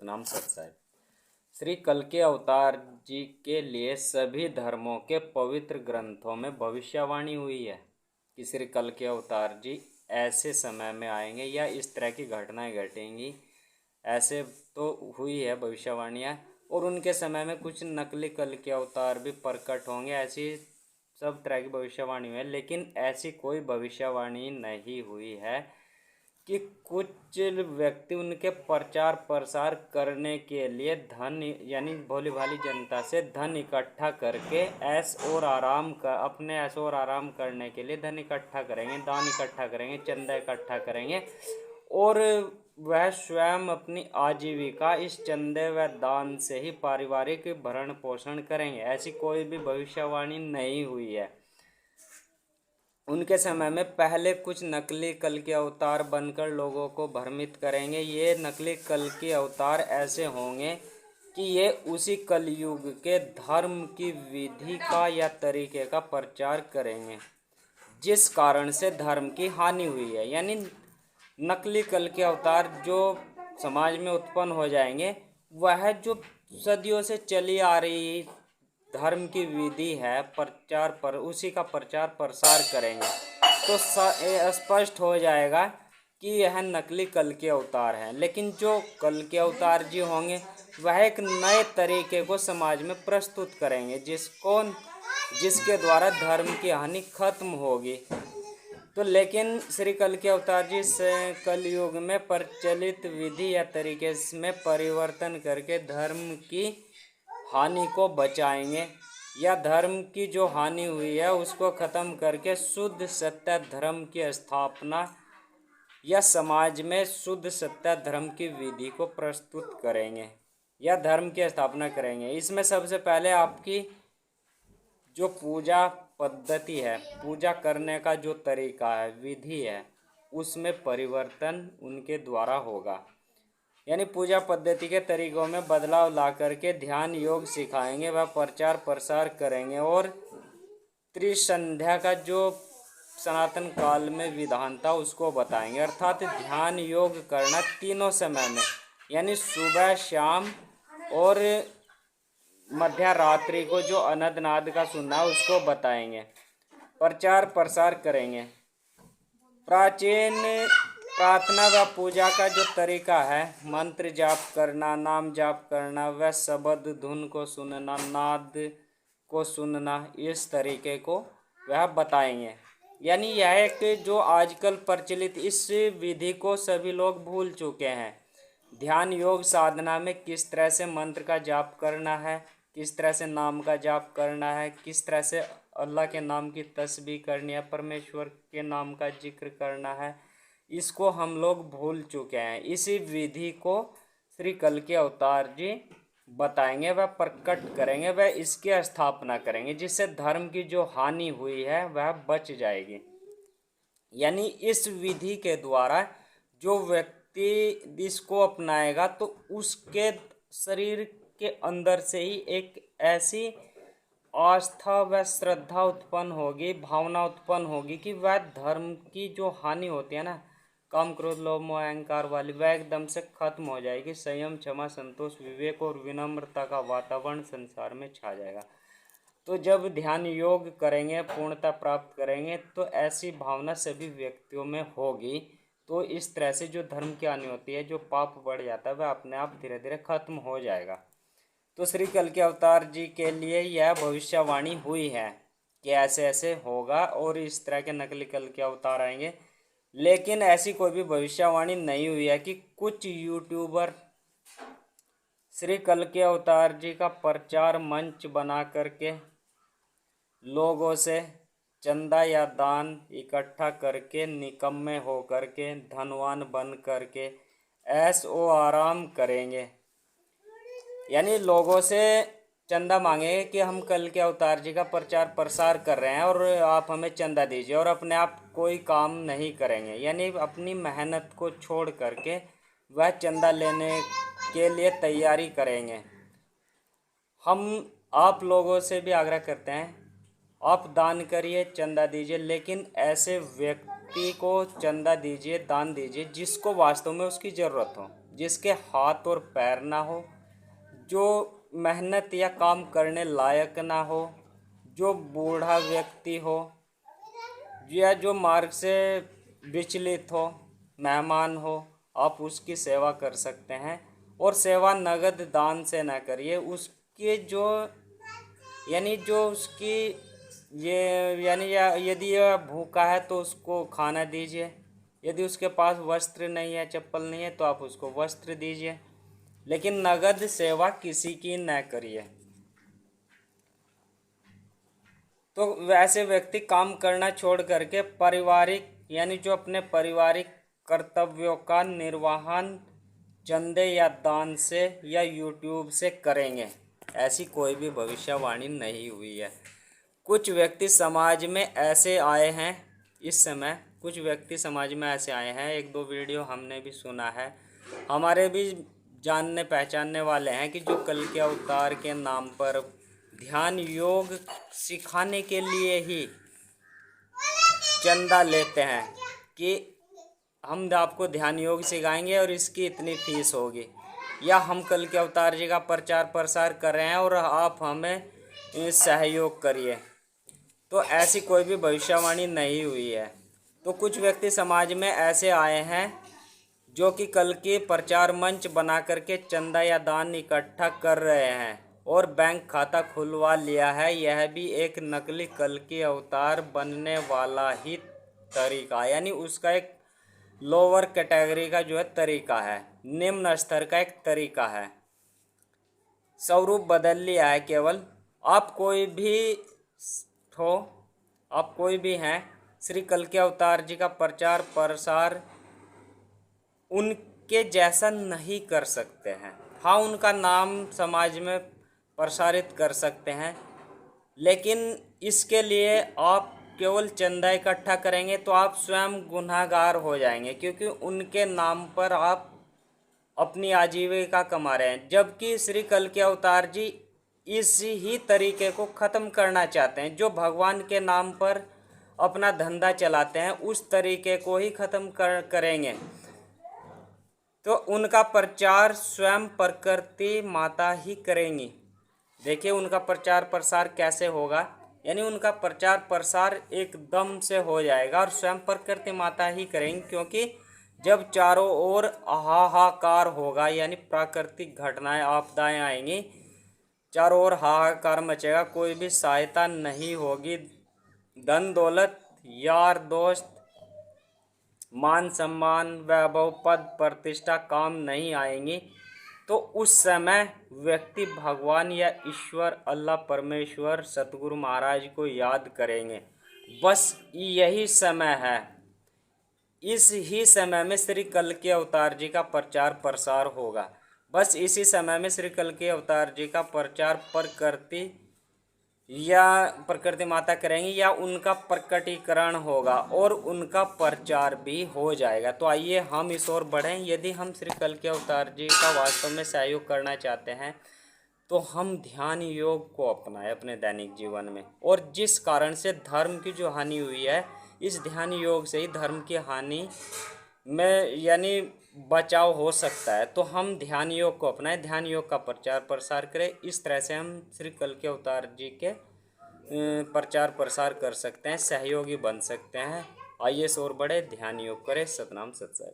सतनाम सतसाई। श्री कल्कि अवतार जी के लिए सभी धर्मों के पवित्र ग्रंथों में भविष्यवाणी हुई है कि श्री कल्कि अवतार जी ऐसे समय में आएंगे या इस तरह की घटनाएं घटेंगी। ऐसे तो हुई है भविष्यवाणियाँ, और उनके समय में कुछ नकली कल्कि अवतार भी प्रकट होंगे, ऐसी सब तरह की भविष्यवाणी हुई है। लेकिन ऐसी कोई भविष्यवाणी नहीं हुई है कि कुछ व्यक्ति उनके प्रचार प्रसार करने के लिए धन यानी भोली भाली जनता से धन इकट्ठा करके अपने ऐश और आराम करने के लिए धन इकट्ठा करेंगे, दान इकट्ठा करेंगे, चंदा इकट्ठा करेंगे और वह स्वयं अपनी आजीविका इस चंदे व दान से ही पारिवारिक भरण पोषण करेंगे। ऐसी कोई भी भविष्यवाणी नहीं हुई है। उनके समय में पहले कुछ नकली कल्कि अवतार बनकर लोगों को भ्रमित करेंगे। ये नकली कल्कि अवतार ऐसे होंगे कि ये उसी कलयुग के धर्म की विधि का या तरीके का प्रचार करेंगे जिस कारण से धर्म की हानि हुई है। यानी नकली कल्कि अवतार जो समाज में उत्पन्न हो जाएंगे, वह जो सदियों से चली आ रही धर्म की विधि है उसी का प्रचार प्रसार करेंगे, तो स्पष्ट हो जाएगा कि यह नकली कल्कि अवतार है। लेकिन जो कल्कि अवतार जी होंगे वह एक नए तरीके को समाज में प्रस्तुत करेंगे जिसके द्वारा धर्म की हानि खत्म होगी। तो लेकिन श्री कल्कि अवतार जी से कलयुग में प्रचलित विधि या तरीके में परिवर्तन करके धर्म की हानि को बचाएंगे, या धर्म की जो हानि हुई है उसको ख़त्म करके शुद्ध सत्य धर्म की स्थापना या समाज में शुद्ध सत्य धर्म की विधि को प्रस्तुत करेंगे या धर्म की स्थापना करेंगे। इसमें सबसे पहले आपकी जो पूजा पद्धति है, पूजा करने का जो तरीका है, विधि है, उसमें परिवर्तन उनके द्वारा होगा। यानी पूजा पद्धति के तरीकों में बदलाव ला करके ध्यान योग सिखाएंगे, वह प्रचार प्रसार करेंगे और त्रिसंध्या का जो सनातन काल में विधान था उसको बताएंगे। अर्थात ध्यान योग करना तीनों समय में, यानी सुबह शाम और मध्य रात्रि को जो अनंतनाद का सुनना है उसको बताएंगे, प्रचार प्रसार करेंगे। प्राचीन प्रार्थना व पूजा का जो तरीका है, मंत्र जाप करना, नाम जाप करना, व शब्द धुन को सुनना, नाद को सुनना, इस तरीके को वह बताएंगे। यानी यह एक जो आजकल प्रचलित इस विधि को सभी लोग भूल चुके हैं। ध्यान योग साधना में किस तरह से मंत्र का जाप करना है, किस तरह से नाम का जाप करना है, किस तरह से अल्लाह के नाम की तस्बीह करनी है, परमेश्वर के नाम का जिक्र करना है, इसको हम लोग भूल चुके हैं। इसी विधि को श्री कल्कि अवतार जी बताएंगे, वह प्रकट करेंगे, वह इसकी स्थापना करेंगे जिससे धर्म की जो हानि हुई है वह बच जाएगी। यानी इस विधि के द्वारा जो व्यक्ति इसको अपनाएगा तो उसके शरीर के अंदर से ही एक ऐसी आस्था व श्रद्धा उत्पन्न होगी, भावना उत्पन्न होगी कि वह धर्म की जो हानि होती है ना, काम क्रोध लोभ मोह अहंकार वाली, वह एकदम से खत्म हो जाएगी। संयम क्षमा संतोष विवेक और विनम्रता का वातावरण संसार में छा जाएगा। तो जब ध्यान योग करेंगे, पूर्णता प्राप्त करेंगे, तो ऐसी भावना सभी व्यक्तियों में होगी। तो इस तरह से जो धर्म की हानि होती है, जो पाप बढ़ जाता है, वह अपने आप धीरे धीरे खत्म हो जाएगा। तो श्री कल्कि अवतार जी के लिए यह भविष्यवाणी हुई है कि ऐसे ऐसे होगा और इस तरह के नकली कल्कि अवतार आएंगे। लेकिन ऐसी कोई भी भविष्यवाणी नहीं हुई है कि कुछ यूट्यूबर श्री कल्कि अवतार जी का प्रचार मंच बना करके लोगों से चंदा या दान इकट्ठा करके निकम्मे हो करके धनवान बन करके ऐश ओ आराम करेंगे। यानी लोगों से चंदा मांगेंगे कि हम कल्कि अवतार जी का प्रचार प्रसार कर रहे हैं और आप हमें चंदा दीजिए, और अपने आप कोई काम नहीं करेंगे। यानी अपनी मेहनत को छोड़ करके वह चंदा लेने के लिए तैयारी करेंगे। हम आप लोगों से भी आग्रह करते हैं, आप दान करिए, चंदा दीजिए, लेकिन ऐसे व्यक्ति को चंदा दीजिए, दान दीजिए जिसको वास्तव में उसकी ज़रूरत हो, जिसके हाथ और पैर ना हो, जो मेहनत या काम करने लायक ना हो, जो बूढ़ा व्यक्ति हो, या जो मार्ग से विचलित हो, मेहमान हो, आप उसकी सेवा कर सकते हैं। और सेवा नगद दान से ना करिए, उसके जो यानी जो उसकी ये यानी या यदि यह भूखा है तो उसको खाना दीजिए, यदि उसके पास वस्त्र नहीं है, चप्पल नहीं है, तो आप उसको वस्त्र दीजिए, लेकिन नगद सेवा किसी की न करिए। तो वैसे व्यक्ति काम करना छोड़ करके पारिवारिक यानी जो अपने पारिवारिक कर्तव्यों का निर्वहन चंदे या दान से या यूट्यूब से करेंगे, ऐसी कोई भी भविष्यवाणी नहीं हुई है। कुछ व्यक्ति समाज में ऐसे आए हैं, इस समय कुछ व्यक्ति समाज में ऐसे आए हैं, एक दो वीडियो हमने भी सुना है, हमारे भी जानने पहचानने वाले हैं कि जो कल के अवतार के नाम पर ध्यान योग सिखाने के लिए ही चंदा लेते हैं कि हम आपको ध्यान योग सिखाएंगे और इसकी इतनी फीस होगी, या हम कल के अवतार जी का प्रचार प्रसार कर रहे हैं और आप हमें सहयोग करिए। तो ऐसी कोई भी भविष्यवाणी नहीं हुई है। तो कुछ व्यक्ति समाज में ऐसे आए हैं जो कि कल के प्रचार मंच बना करके चंदा या दान इकट्ठा कर रहे हैं और बैंक खाता खुलवा लिया है। यह भी एक नकली कल के अवतार बनने वाला ही तरीका, यानी उसका एक लोअर कैटेगरी का जो है तरीका है, निम्न स्तर का एक तरीका है। स्वरूप बदल लिया है केवल। आप कोई भी हो, आप कोई भी हैं, श्री कल के अवतार जी का प्रचार प्रसार उनके जैसा नहीं कर सकते हैं। हाँ, उनका नाम समाज में प्रसारित कर सकते हैं, लेकिन इसके लिए आप केवल चंदा इकट्ठा करेंगे तो आप स्वयं गुनहगार हो जाएंगे, क्योंकि उनके नाम पर आप अपनी आजीविका कमा रहे हैं। जबकि श्री कल के अवतार जी इस ही तरीके को ख़त्म करना चाहते हैं। जो भगवान के नाम पर अपना धंधा चलाते हैं उस तरीके को ही ख़त्म करेंगे। तो उनका प्रचार स्वयं प्रकृति माता ही करेंगी। देखिए उनका प्रचार प्रसार कैसे होगा, यानी उनका प्रचार प्रसार एकदम से हो जाएगा और स्वयं प्रकृति माता ही करेंगी, क्योंकि जब चारों ओर हाहाकार होगा, यानी प्राकृतिक घटनाएं आपदाएं आएंगी, चारों ओर हाहाकार मचेगा, कोई भी सहायता नहीं होगी, धन दौलत यार दोस्त मान सम्मान वैभव पद प्रतिष्ठा काम नहीं आएंगी, तो उस समय व्यक्ति भगवान या ईश्वर अल्लाह परमेश्वर सतगुरु महाराज को याद करेंगे। बस यही समय है। इस ही समय में श्री कल के अवतार जी का प्रचार प्रसार होगा। बस इसी समय में श्री कल के अवतार जी का प्रचार प्रकृति माता करेंगी या उनका प्रकटीकरण होगा और उनका प्रचार भी हो जाएगा। तो आइए हम इस ओर बढ़ें। यदि हम श्री कल के अवतार जी का वास्तव में सहयोग करना चाहते हैं तो हम ध्यान योग को अपनाएं अपने दैनिक जीवन में, और जिस कारण से धर्म की जो हानि हुई है, इस ध्यान योग से ही धर्म की हानि में यानी बचाव हो सकता है। तो हम ध्यान योग को अपनाएं, ध्यान योग का प्रचार प्रसार करें। इस तरह से हम श्री कल के अवतार जी के प्रचार प्रसार कर सकते हैं, सहयोगी बन सकते हैं। आइए और बढ़े, ध्यान योग करें। सतनाम सत साहिब।